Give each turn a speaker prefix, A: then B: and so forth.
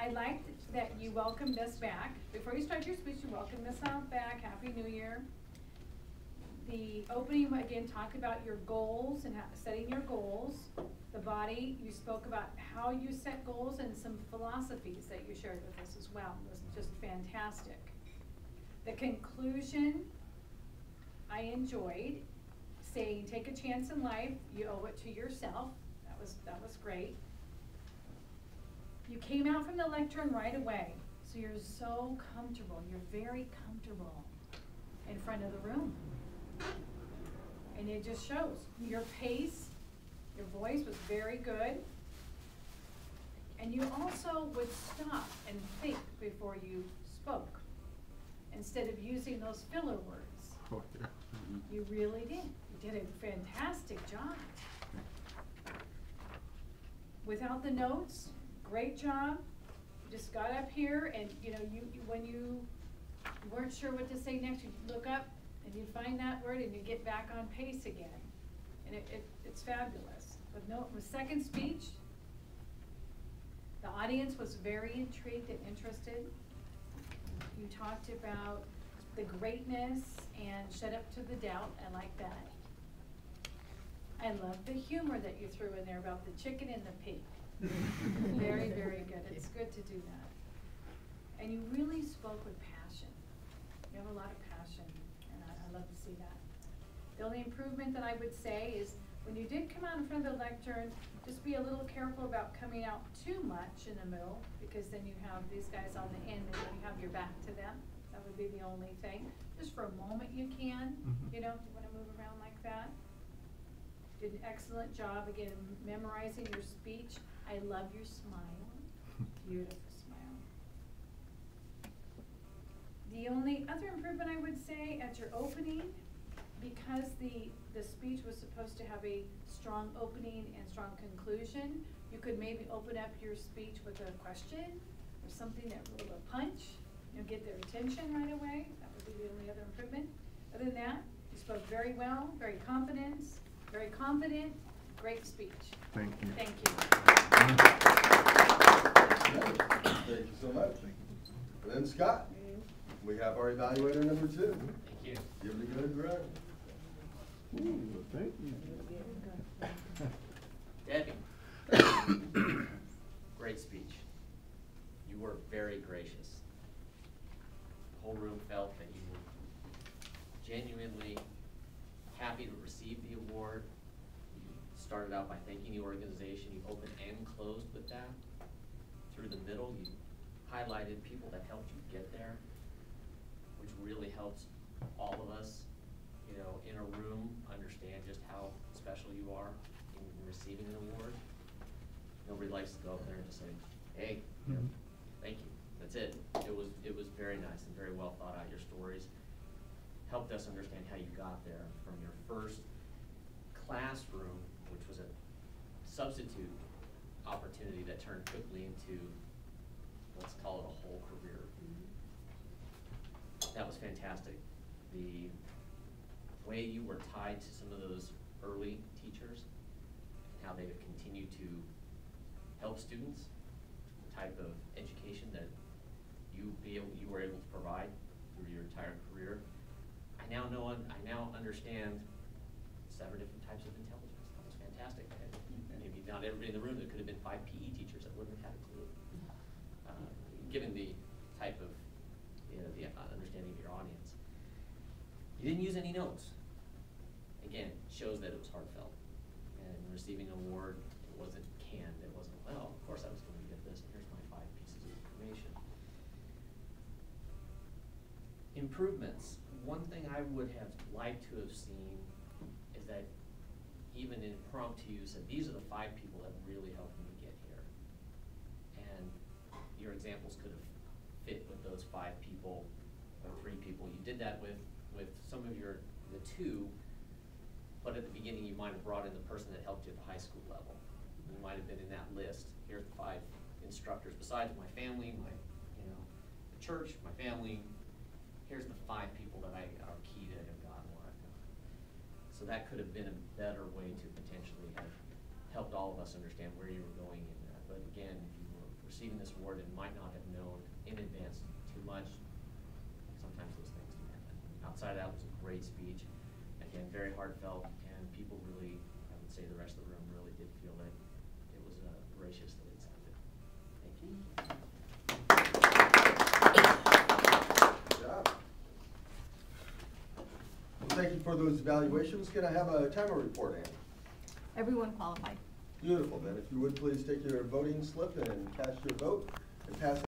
A: I liked that you welcomed us back. Before you start your speech, you welcomed us all back. Happy New Year. The opening, again, talked about your goals and setting your goals. The body, you spoke about how you set goals and some philosophies that you shared with us as well. It was just fantastic. The conclusion, I enjoyed, saying take a chance in life, you owe it to yourself. That was great. You came out from the lectern right away, so you're so comfortable. You're very comfortable in front of the room. And it just shows. Your pace, your voice was very good. And you also would stop and think before you spoke, instead of using those filler words.
B: Oh, yeah.
A: You really did. You did a fantastic job. Without the notes, great job. You just got up here and, you know, when you weren't sure what to say next, you'd look up and you'd find that word and you get back on pace again. And it's fabulous. With second speech, the audience was very intrigued and interested. You talked about the greatness and shut up to the doubt. I like that. I love the humor that you threw in there about the chicken and the pig. Very, very good. It's good to do that. And you really spoke with passion. You have a lot of passion, and I love to see that. The only improvement that I would say is when you did come out in front of the lectern, just be a little careful about coming out too much in the middle, because then you have these guys on the end and you have your back to them. That would be the only thing. Just for a moment you can, you know, if you want to move around like that. Did an excellent job, again, memorizing your speech. I love your smile. Beautiful smile. The only other improvement I would say at your opening, because the speech was supposed to have a strong opening and strong conclusion, you could maybe open up your speech with a question or something that would a punch, you know, get their attention right away. That would be the only other improvement. Other than that, you spoke very well, very confident, great speech.
B: Thank you.
A: Thank you.
C: Thank you so much. And then Scott, we have our evaluator number 2.
D: Thank you.
C: Give it a good round.
B: Ooh, thank you.
D: Debbie, great speech. You were very gracious. The whole room felt that you were genuinely happy to receive the award. You started out by thanking the organization. You opened and closed with that. Through the middle, you highlighted people that helped you get there, which really helps all of us, you know, in a room understand just how special you are in receiving an award. Nobody likes to go up there and just say, hey, you know, thank you. That's it. It was very nice and very well thought out. Your stories helped us understand how you got there from your first classroom, which was a substitute opportunity that turned quickly into, let's call it a whole career. That was fantastic. The way you were tied to some of those early teachers and how they have continued to help students, the type of education that you were able to provide through your entire career. I now understand 7 different types of intelligence. That was fantastic. Maybe not everybody in the room, there could have been 5 PE teachers that wouldn't have had a clue. Given the type of, you know, the understanding of your audience. You didn't use any notes. Again, shows that it was heartfelt. And receiving an award, it wasn't canned. It wasn't, well, of course I was going to get this, and here's my 5 pieces of information. Improvements. One thing I would have liked to have seen is that even in impromptu, you said, these are the 5 people that really helped me get here. And your examples could have fit with those 5 people or 3 people. You did that with some of the 2, but at the beginning you might have brought in the person that helped you at the high school level. You might have been in that list. Here's the 5 instructors, besides my family, the church, my family. Here's the 5 people that are key to have gotten what I've gotten. So that could have been a better way to potentially have helped all of us understand where you were going in that. But again, if you were receiving this award and might not have known in advance too much. Sometimes those things do happen. Outside of that, it was a great speech. Again, very heartfelt, and people really, I would say the rest of the room really did feel that it was gracious that it sounded. Thank you.
C: Good job. Well, thank you for those evaluations. Can I have a timer report, Ann?
E: Everyone qualified.
C: Beautiful. Then if you would please take your voting slip and cast your vote and pass